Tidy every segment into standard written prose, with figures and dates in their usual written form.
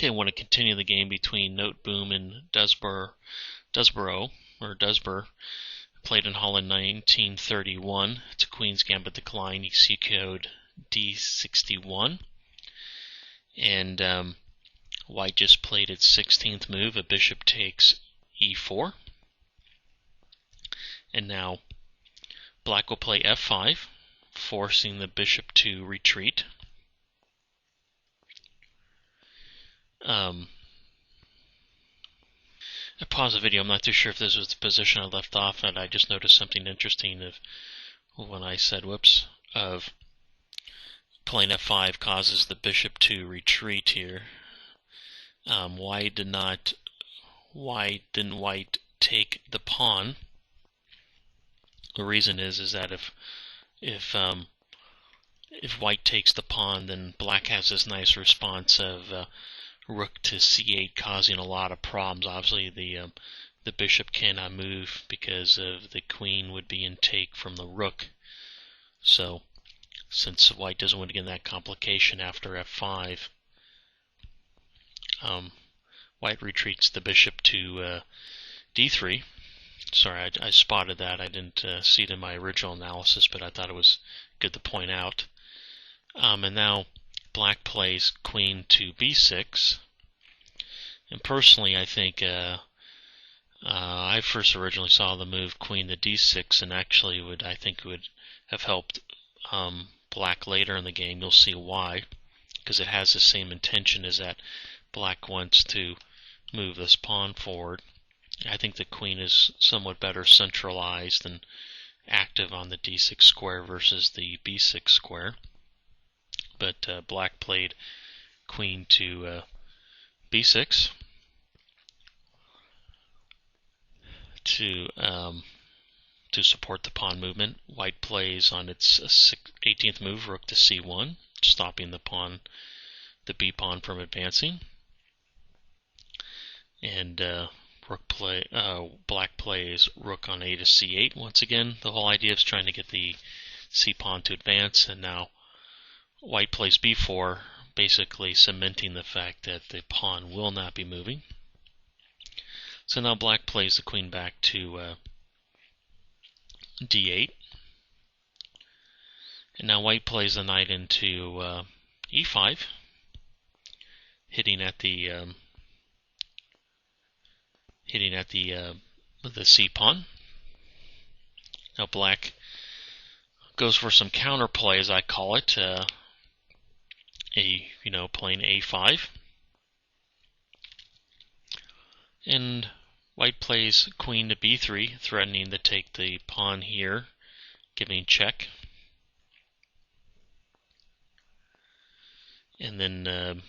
Okay, I want to continue the game between Noteboom and Doesburgh, played in Holland 1931. It's a Queen's Gambit decline, EC code D61. And White just played its 16th move, a bishop takes E4. And now Black will play F5, forcing the bishop to retreat. I paused the video. I'm not too sure if this was the position I left off at. I just noticed something interesting when I said, whoops, of playing F5 causes the bishop to retreat here. Why didn't White take the pawn? The reason is that if White takes the pawn, then Black has this nice response of Rook to C8, causing a lot of problems. Obviously, the bishop cannot move because of the Queen would be in take from the Rook. So, since White doesn't want to get in that complication after F5, White retreats the bishop to D3. Sorry, I spotted that. I didn't see it in my original analysis, but I thought it was good to point out. And now Black plays Queen to B6. And personally, I think I first originally saw the move Queen to D6, and actually I think would have helped Black later in the game. You'll see why, because it has the same intention as that Black wants to move this pawn forward. I think the Queen is somewhat better centralized and active on the D6 square versus the B6 square. But Black played Queen to B6 to support the pawn movement. White plays on its 18th move, Rook to C1, stopping the B pawn from advancing. And Black plays Rook on A to C8. Once again, the whole idea is trying to get the C pawn to advance, and now White plays B4, basically cementing the fact that the pawn will not be moving. So now Black plays the Queen back to D8. And now White plays the knight into E5, hitting at the C pawn. Now Black goes for some counterplay, as I call it, playing A5, and White plays Queen to B3, threatening to take the pawn here, giving check. And then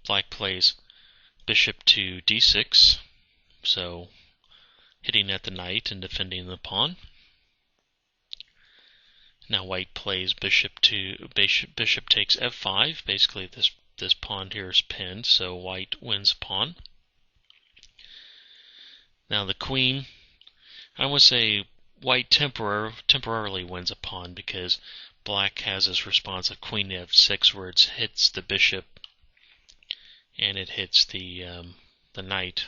Black plays Bishop to D6, so hitting at the knight and defending the pawn. Now White plays bishop takes F5. Basically, this pawn here is pinned, so White wins pawn. Now the Queen, I would say White temporarily wins a pawn, because Black has this response of Queen to F6, where it hits the bishop and it hits the knight.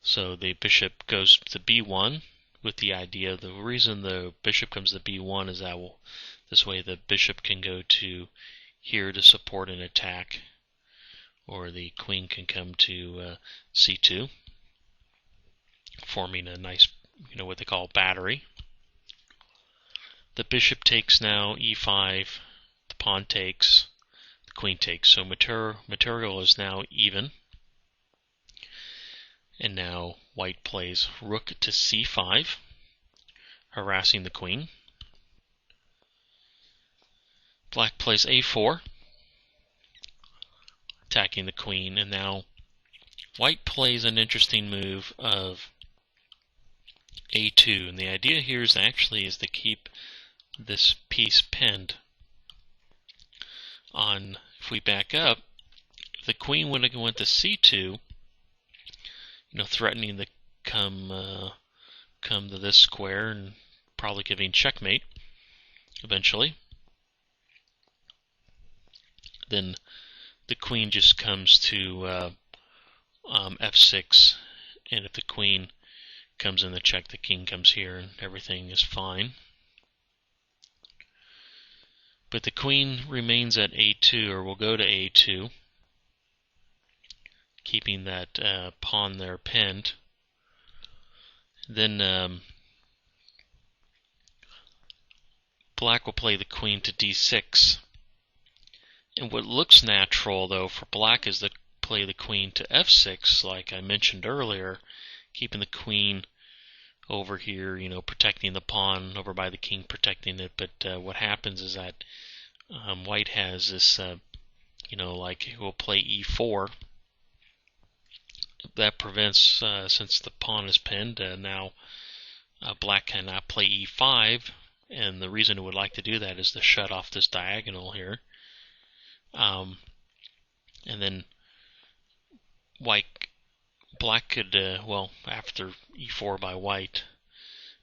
So the bishop goes to B1 with the idea, the reason the bishop comes to B1 is that this way the bishop can go to here to support an attack, or the Queen can come to C2, forming a nice, what they call battery. The bishop takes now E5, the pawn takes, the Queen takes, so material is now even. And now White plays Rook to C5, harassing the Queen. Black plays A4, attacking the Queen, and now White plays an interesting move of A2. And the idea here is to keep this piece pinned. If we back up, if the Queen would have went to C2, threatening to come to this square and probably giving checkmate eventually. then the queen just comes to f6, and if the queen comes in the check, the king comes here, and everything is fine. But the queen remains at a2, or will go to a2, keeping that pawn there pinned. Then black will play the queen to d6. And what looks natural, though, for black is to play the queen to f6, like I mentioned earlier, keeping the queen over here, protecting the pawn, over by the king, protecting it. But what happens is that white has this, like he'll play e4. That prevents, since the pawn is pinned, now black cannot play e5, and the reason it would like to do that is to shut off this diagonal here. And then black could, after e4 by white,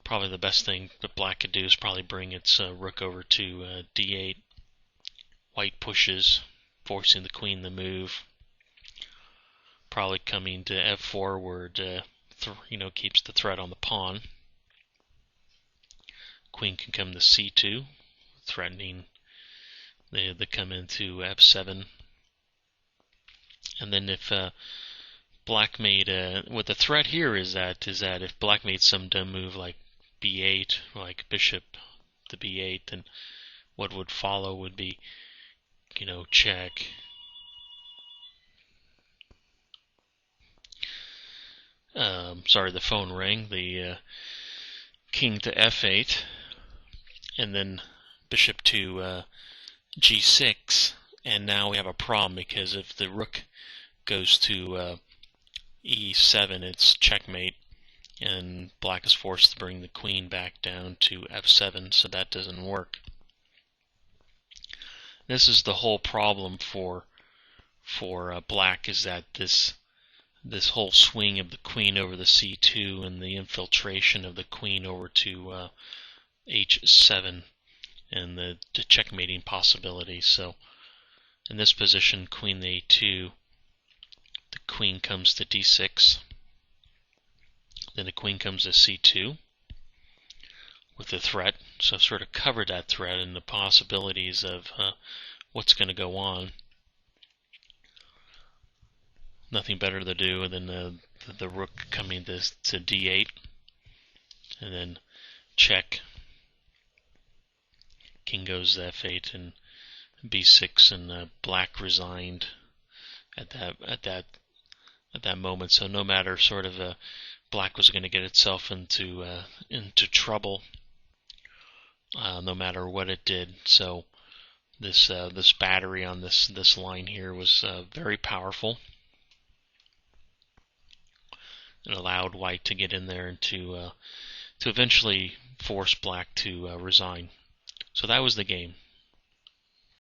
probably the best thing that black could do is probably bring its rook over to d8. White pushes, forcing the queen to move. Probably coming to f4, where it keeps the threat on the pawn. Queen can come to c2, threatening the come into f7. And then if black made what the threat here is that if black made some dumb move like b8, like bishop to b8, then what would follow would be, check. Sorry, the phone rang. The king to f8, and then bishop to g6, and now we have a problem, because if the rook goes to e7, it's checkmate, and black is forced to bring the queen back down to f7, so that doesn't work. This is the whole problem for black, is that this whole swing of the queen over the c2 and the infiltration of the queen over to h7 and the checkmating possibility. So in this position, queen to a2, the queen comes to d6, then the queen comes to c2 with the threat. So sort of cover that threat and the possibilities of what's going to go on. Nothing better to do than the rook coming to d8, and then check. King goes to f8 and b6, and black resigned at that moment. So no matter sort of black was going to get itself into trouble, no matter what it did. So this battery on this line here was very powerful. It allowed white to get in there and to eventually force black to resign. So that was the game.